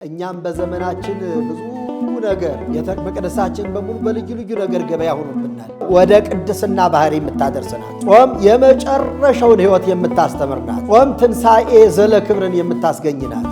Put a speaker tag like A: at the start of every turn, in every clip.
A: እኛም በዘመናችን ብዙ ነገር መቅደሳችን በሙሉ በልዩ ልዩ ነገር ገበያ ሆኖብናል። ወደ ቅድስና ባህሪ የምታደርስናት ጾም የመጨረሻውን ሕይወት የምታስተምርናት ጾም ትንሣኤ ዘለ ክብርን የምታስገኝናት።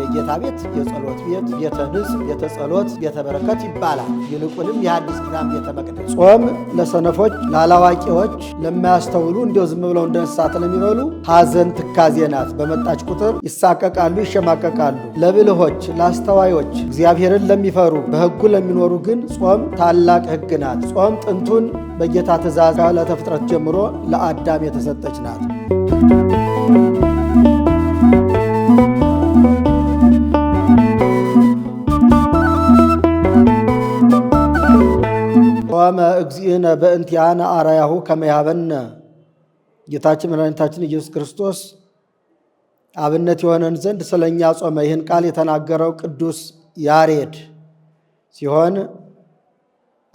A: የጌታ ቤት የጸሎት ቤት፣ ቤተ ንጽሕ፣ ቤተ ጸሎት፣ ቤተ በረከት ይባላል። ይልቁንም የሐዲስ ኪዳን ቤተ መቅደስ። ጾም ለሰነፎች፣ ላላዋቂዎች፣ ለማያስተውሉ እንዲሁ ዝም ብለው እንደ እንስሳት ለሚበሉ ሐዘን ትካዜ ናት። በመጣች ቁጥር ይሳቀቃሉ፣ ይሸማቀቃሉ። ለብልሆች፣ ለአስተዋዮች፣ እግዚአብሔርን ለሚፈሩ በሕጉ ለሚኖሩ ግን ጾም ታላቅ ሕግ ናት። ጾም ጥንቱን በጌታ ትእዛዝ ከዕለተ ፍጥረት ጀምሮ ለአዳም የተሰጠች ናት። ጾመ እግዚእነ በእንቲአነ አርአያሁ ከመ ያሀበነ። ጌታችን መድኃኒታችን ኢየሱስ ክርስቶስ አብነት የሆነን ዘንድ ስለ እኛ ጾመ። ይህን ቃል የተናገረው ቅዱስ ያሬድ ሲሆን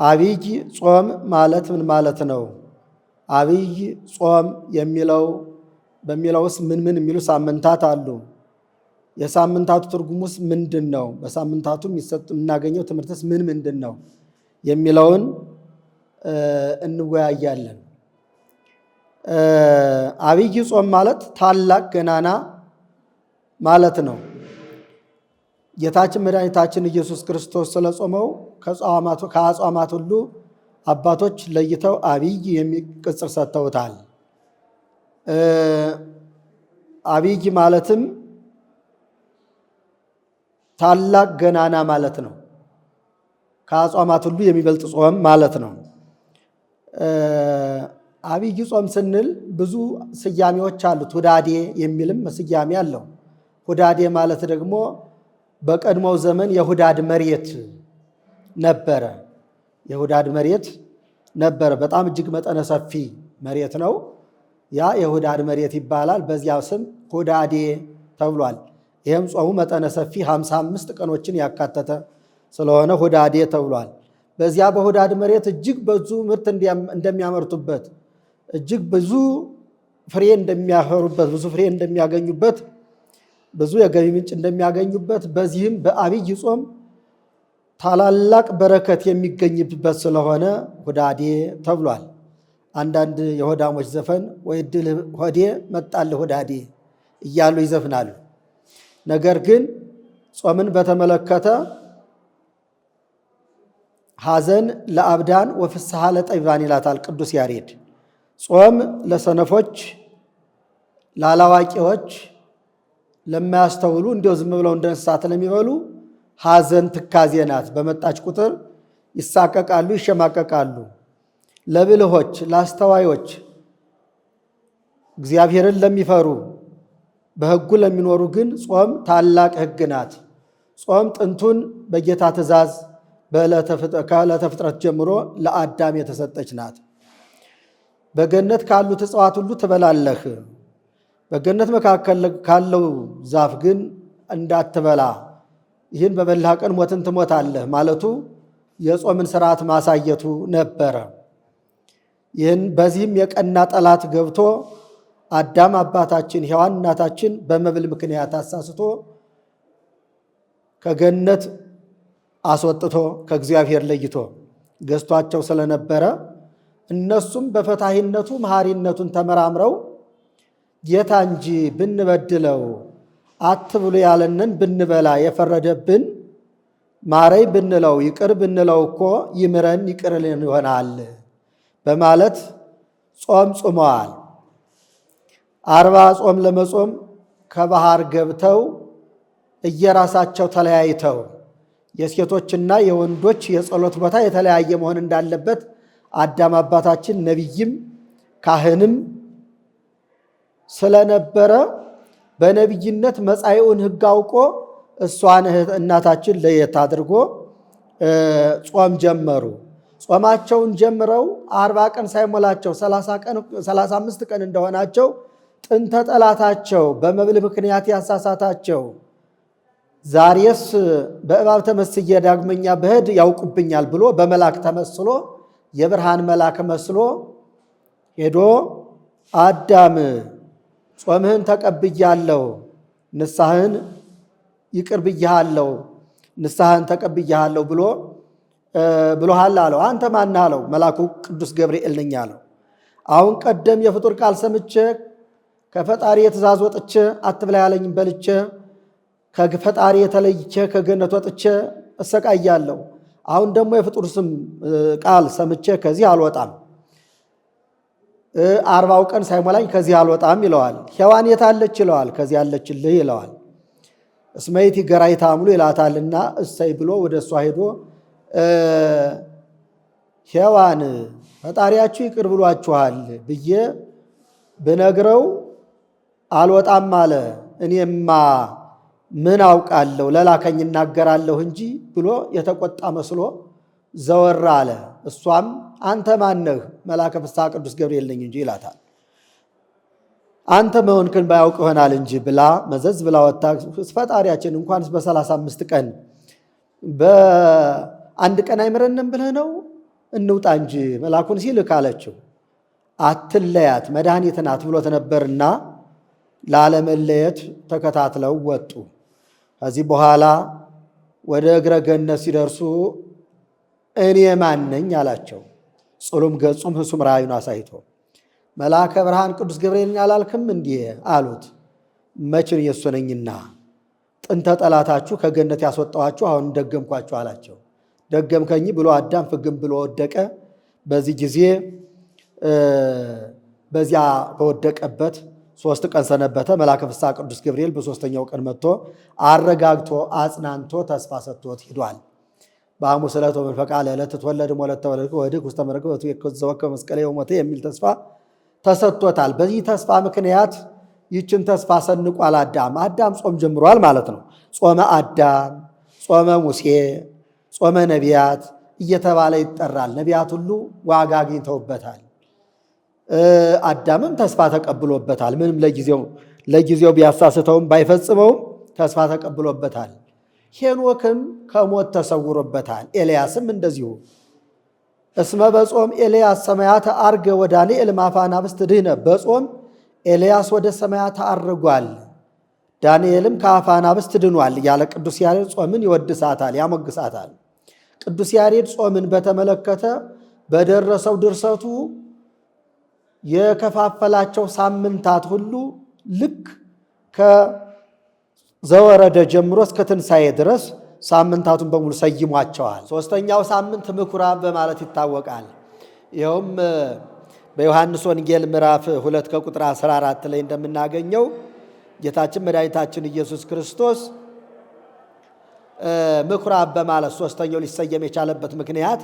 A: አብይ ጾም ማለት ምን ማለት ነው? አብይ ጾም በሚለውስ ምን የሚሉ ሳምንታት አሉ? የሳምንታቱ ትርጉሙስ ምንድን ነው? በሳምንታቱ የምናገኘው ትምህርትስ ምንድን ነው የሚለውን እንወያያለን። አብይ ጾም ማለት ታላቅ ገናና ማለት ነው። ጌታችን መድኃኒታችን ኢየሱስ ክርስቶስ ስለ ጾመው ከአጽዋማት ሁሉ አባቶች ለይተው አብይ የሚል ቅጽል ሰጥተውታል። አብይ ማለትም ታላቅ ገናና ማለት ነው። ከአጽዋማት ሁሉ የሚበልጥ ጾም ማለት ነው። አብይ ጾም ስንል ብዙ ስያሜዎች አሉት። ሁዳዴ የሚልም ስያሜ አለው። ሁዳዴ ማለት ደግሞ በቀድሞው ዘመን የሁዳድ መሬት ነበረ። የሁዳድ መሬት ነበረ። በጣም እጅግ መጠነ ሰፊ መሬት ነው። ያ የሁዳድ መሬት ይባላል። በዚያ ስም ሁዳዴ ተብሏል። ይህም ጾሙ መጠነ ሰፊ 55 ቀኖችን ያካተተ ስለሆነ ሁዳዴ ተብሏል። በዚያ በሁዳድ መሬት እጅግ ብዙ ምርት እንደሚያመርቱበት፣ እጅግ ብዙ ፍሬ እንደሚያፈሩበት፣ ብዙ ፍሬ እንደሚያገኙበት፣ ብዙ የገቢ ምንጭ እንደሚያገኙበት፣ በዚህም በአብይ ጾም ታላላቅ በረከት የሚገኝበት ስለሆነ ሁዳዴ ተብሏል። አንዳንድ የሆዳሞች ዘፈን ወይ ድል ሆዴ መጣልህ ሁዳዴ እያሉ ይዘፍናሉ። ነገር ግን ጾምን በተመለከተ ሐዘን ለአብዳን ወፍስሐ ለጠቢባን ይላታል ቅዱስ ያሬድ። ጾም ለሰነፎች፣ ላላዋቂዎች፣ ለማያስተውሉ እንዲሁ ዝም ብለው እንደ እንስሳት ለሚበሉ ሐዘን ትካዜ ናት። በመጣች ቁጥር ይሳቀቃሉ፣ ይሸማቀቃሉ። ለብልሆች፣ ለአስተዋዮች፣ እግዚአብሔርን ለሚፈሩ በሕጉ ለሚኖሩ ግን ጾም ታላቅ ሕግ ናት። ጾም ጥንቱን በጌታ ትእዛዝ ከዕለተ ፍጥረት ጀምሮ ለአዳም የተሰጠች ናት። በገነት ካሉት እጽዋት ሁሉ ትበላለህ፣ በገነት መካከል ካለው ዛፍ ግን እንዳትበላ፣ ይህን በበላህ ቀን ሞትን ትሞታለህ ማለቱ የጾምን ስርዓት ማሳየቱ ነበረ። በዚህም የቀና ጠላት ገብቶ አዳም አባታችን፣ ሔዋን እናታችን በመብል ምክንያት አሳስቶ ከገነት አስወጥቶ ከእግዚአብሔር ለይቶ ገዝቷቸው ስለነበረ እነሱም በፈታሂነቱ መሐሪነቱን ተመራምረው ጌታ እንጂ ብንበድለው አትብሉ ያለንን ብንበላ የፈረደብን ማረይ ብንለው ይቅር ብንለው እኮ ይምረን ይቅርልን ይሆናል በማለት ጾም ጾመዋል። 40 ጾም ለመጾም ከባህር ገብተው እየራሳቸው ተለያይተው የሴቶችና የወንዶች የጸሎት ቦታ የተለያየ መሆን እንዳለበት አዳም አባታችን ነቢይም ካህንም ስለነበረ በነቢይነት መጻኢውን ሕግ አውቆ እሷን እናታችን ለየት አድርጎ ጾም ጀመሩ። ጾማቸውን ጀምረው 40 ቀን ሳይሞላቸው 35 ቀን እንደሆናቸው ጥንተ ጠላታቸው በመብል ምክንያት ያሳሳታቸው ዛሬስ በእባብ ተመስዬ ዳግመኛ ብሄድ ያውቁብኛል ብሎ በመላክ ተመስሎ የብርሃን መልአክ መስሎ ሄዶ አዳም ጾምህን ተቀብያለሁ፣ ንስሐህን ይቅር ብያለሁ ንስሐን ተቀብያለሁ ብሎሃል አለው። አንተ ማን አለው? መልአኩ ቅዱስ ገብርኤል ነኝ አለው። አሁን ቀደም የፍጡር ቃል ሰምቼ ከፈጣሪ የትእዛዝ ወጥቼ አትብላ ያለኝ በልቼ ከፈጣሪ የተለይቼ ከገነት ወጥቼ እሰቃያለሁ። አሁን ደግሞ የፍጡር ስም ቃል ሰምቼ ከዚህ አልወጣም፣ 40 ቀን ሳይሞላኝ ከዚህ አልወጣም ይለዋል። ሔዋን የታለች ይለዋል። ከዚህ ያለችልህ ይለዋል። እስመይቲ ገራይታ ሙሉ ይላታልና እሰይ ብሎ ወደ እሷ ሄዶ ሔዋን ፈጣሪያችሁ ይቅር ብሏችኋል ብዬ ብነግረው አልወጣም አለ። እኔማ ምን አውቃለሁ ለላከኝ እናገራለሁ እንጂ ብሎ የተቆጣ መስሎ ዘወር አለ። እሷም አንተ ማነህ? መልአከ ፍስሐ ቅዱስ ገብርኤል ነኝ እንጂ ይላታል። አንተ መሆንክን ባያውቅ ይሆናል እንጂ ብላ መዘዝ ብላ ወጣ። ፈጣሪያችን እንኳንስ በ35 ቀን በአንድ ቀን አይምረንም ብለህ ነው? እንውጣ እንጂ መልአኩን ሲልክ አለችው። አትለያት መድኃኒት ናት ብሎት ነበርና ላለመለየት ተከታትለው ወጡ። ከዚህ በኋላ ወደ እግረ ገነት ሲደርሱ እኔ ማን ነኝ አላቸው። ጽሉም ገጹም ህሱም ራእዩን አሳይቶ መልአከ ብርሃን ቅዱስ ገብርኤልን አላልክም እንዲህ አሉት። መችን የሱ ነኝና ጥንተ ጠላታችሁ ከገነት ያስወጣኋችሁ አሁን ደገምኳችሁ አላቸው። ደገምከኝ ብሎ አዳም ፍግም ብሎ ወደቀ። በዚህ ጊዜ በዚያ በወደቀበት 3 ቀን ሰነበተ። መልአከ ፍስሐ ቅዱስ ገብርኤል በ3ኛው ቀን መጥቶ አረጋግቶ አጽናንቶ ተስፋ ሰጥቶት ሂዷል። በሐሙስ ዕለት ወመንፈቃ ለዕለት ትወለድ ሞለተ ወለድከ ወድቅ ውስተ መረገበት የከዘወከ መስቀለ የሞተ የሚል ተስፋ ተሰጥቶታል። በዚህ ተስፋ ምክንያት ይችን ተስፋ ሰንቋል አዳም። አዳም ጾም ጀምሯል ማለት ነው። ጾመ አዳም፣ ጾመ ሙሴ፣ ጾመ ነቢያት እየተባለ ይጠራል። ነቢያት ሁሉ ዋጋ አግኝተውበታል። አዳምም ተስፋ ተቀብሎበታል። ምንም ለጊዜው ቢያሳስተውም ባይፈጽመውም ተስፋ ተቀብሎበታል። ሄኖክም ከሞት ተሰውሮበታል። ኤልያስም እንደዚሁ። እስመ በጾም ኤልያስ ሰማያተ አርገ ወዳንኤል ማፈ አናብስት ድኅነ። በጾም ኤልያስ ወደ ሰማያት አርጓል፣ ዳንኤልም ከአፈ አናብስት ድኗል ያለ ቅዱስ ያሬድ ጾምን ይወድሳታል፣ ያሞግሳታል። ቅዱስ ያሬድ ጾምን በተመለከተ በደረሰው ድርሰቱ የከፋፈላቸው ሳምንታት ሁሉ ልክ ከዘወረደ ጀምሮ እስከ ትንሣኤ ድረስ ሳምንታቱን በሙሉ ሰይሟቸዋል። 3ኛው ሳምንት ምኩራብ በማለት ይታወቃል። ይኸውም በዮሐንስ ወንጌል ምዕራፍ 2 ከቁጥር 14 ላይ እንደምናገኘው ጌታችን መድኃኒታችን ኢየሱስ ክርስቶስ ምኩራብ በማለት 3ኛው ሊሰየም የቻለበት ምክንያት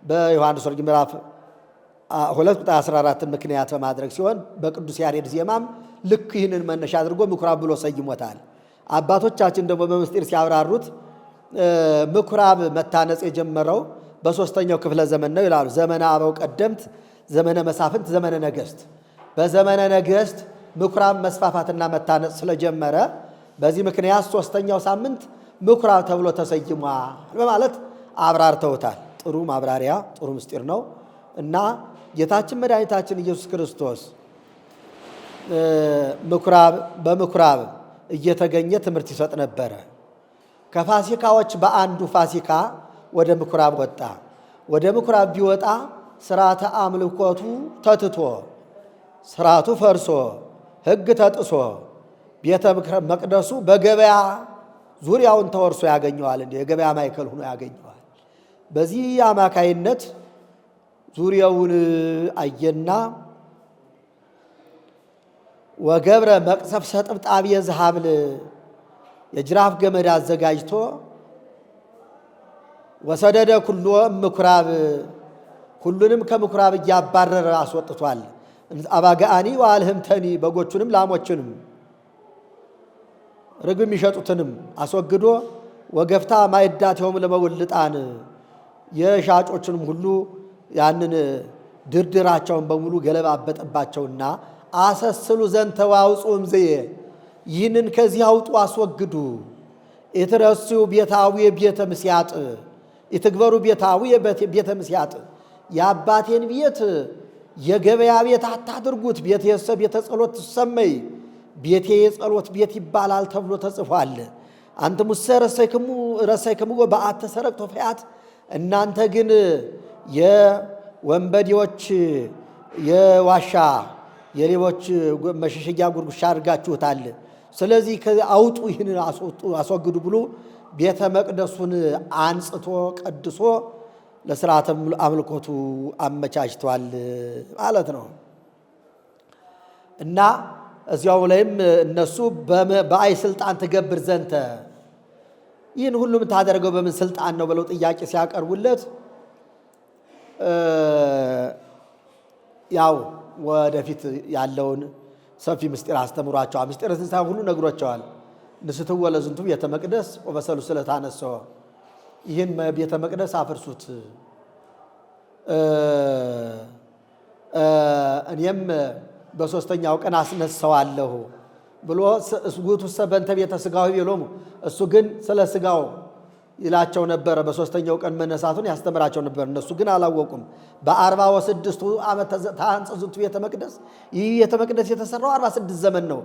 A: በዮሐንስ ወንጌል ምዕራፍ 2 ቁጥር 14 ምክንያት በማድረግ ሲሆን በቅዱስ ያሬድ ዜማም ልክ ይህንን መነሻ አድርጎ ምኩራብ ብሎ ሰይሞታል። አባቶቻችን ደግሞ በምስጢር ሲያብራሩት ምኩራብ መታነጽ የጀመረው በ3ኛው ክፍለ ዘመን ነው ይላሉ። ዘመነ አበው ቀደምት፣ ዘመነ መሳፍንት፣ ዘመነ ነገሥት። በዘመነ ነገሥት ምኩራብ መስፋፋትና መታነጽ ስለጀመረ በዚህ ምክንያት 3ኛው ሳምንት ምኩራብ ተብሎ ተሰይሟል በማለት አብራርተውታል። ጥሩ ማብራሪያ፣ ጥሩ ምስጢር ነው እና ጌታችን መድኃኒታችን ኢየሱስ ክርስቶስ በምኩራብ እየተገኘ ትምህርት ይሰጥ ነበረ። ከፋሲካዎች በአንዱ ፋሲካ ወደ ምኩራብ ወጣ። ወደ ምኩራብ ቢወጣ ስርዓተ አምልኮቱ ተትቶ፣ ስርዓቱ ፈርሶ፣ ሕግ ተጥሶ ቤተ መቅደሱ በገበያ ዙሪያውን ተወርሶ ያገኘዋል። የገበያ ማዕከል ሆኖ ያገኘዋል። በዚህ አማካይነት ዙሪያውን አየና ወገብረ መቅሰፍተ ጥብጣብ የዝሃብል የጅራፍ ገመድ አዘጋጅቶ ወሰደደ ኩሎ ምኩራብ ሁሉንም ከምኩራብ እያባረረ አስወጥቷል። አባጋአኒ ወአልህምተኒ በጎቹንም ላሞቹንም ርግብ የሚሸጡትንም አስወግዶ ወገፍታ ማይዳቴውም ለመውልጣን የሻጮችንም ሁሉ ያንን ድርድራቸውን በሙሉ ገለባበጠባቸውና አሰስሉ ዘንተ ዋውጹም ዘየ ይህንን ከዚህ አውጡ አስወግዱ። የተረሱ ቤታዊ ቤተ ምስያጥ የተግበሩ ቤታዊ ቤተ ምስያጥ የአባቴን ቤት የገበያ ቤት አታድርጉት። ቤተ ጸሎት ትሰመይ ቤቴ የጸሎት ቤት ይባላል ተብሎ ተጽፏል። አንትሙሰ ረሰይክሙ በአተ ሰረቅቶ ፈያት እናንተ ግን የወንበዴዎች የዋሻ የሌቦች መሸሸጊያ ጉድጓድ አድርጋችሁታል። ስለዚህ አውጡ፣ ይህን አስወግዱ ብሎ ቤተ መቅደሱን አንጽቶ ቀድሶ ለሥርዓተ አምልኮቱ አመቻችቷል ማለት ነው። እና እዚያው ላይም እነሱ በአይ ስልጣን ትገብር ዘንተ ይህን ሁሉ የምታደርገው በምን ስልጣን ነው ብለው ጥያቄ ሲያቀርቡለት ያው ወደፊት ያለውን ሰፊ ምስጢር አስተምሯቸዋል። ምስጢረ ትንሣኤ ሁሉ ነግሯቸዋል። ንስትወ ለዝንቱ ቤተ መቅደስ ወበሰሉ ስለታነሰው ይህን ቤተ መቅደስ አፍርሱት እኔም በሶስተኛው ቀን አስነሳዋለሁ ብሎ ውእቱሰ በእንተ ቤተ ሥጋው ይሎሙ እሱ ግን ስለ ሥጋው ይላቸው ነበረ። በሶስተኛው ቀን መነሳቱን ያስተምራቸው ነበር። እነሱ ግን አላወቁም። በ46 ዓመት ታንጽ ዝንቱ ቤተ መቅደስ ይህ ቤተ መቅደስ የተሰራው 46 ዘመን ነው።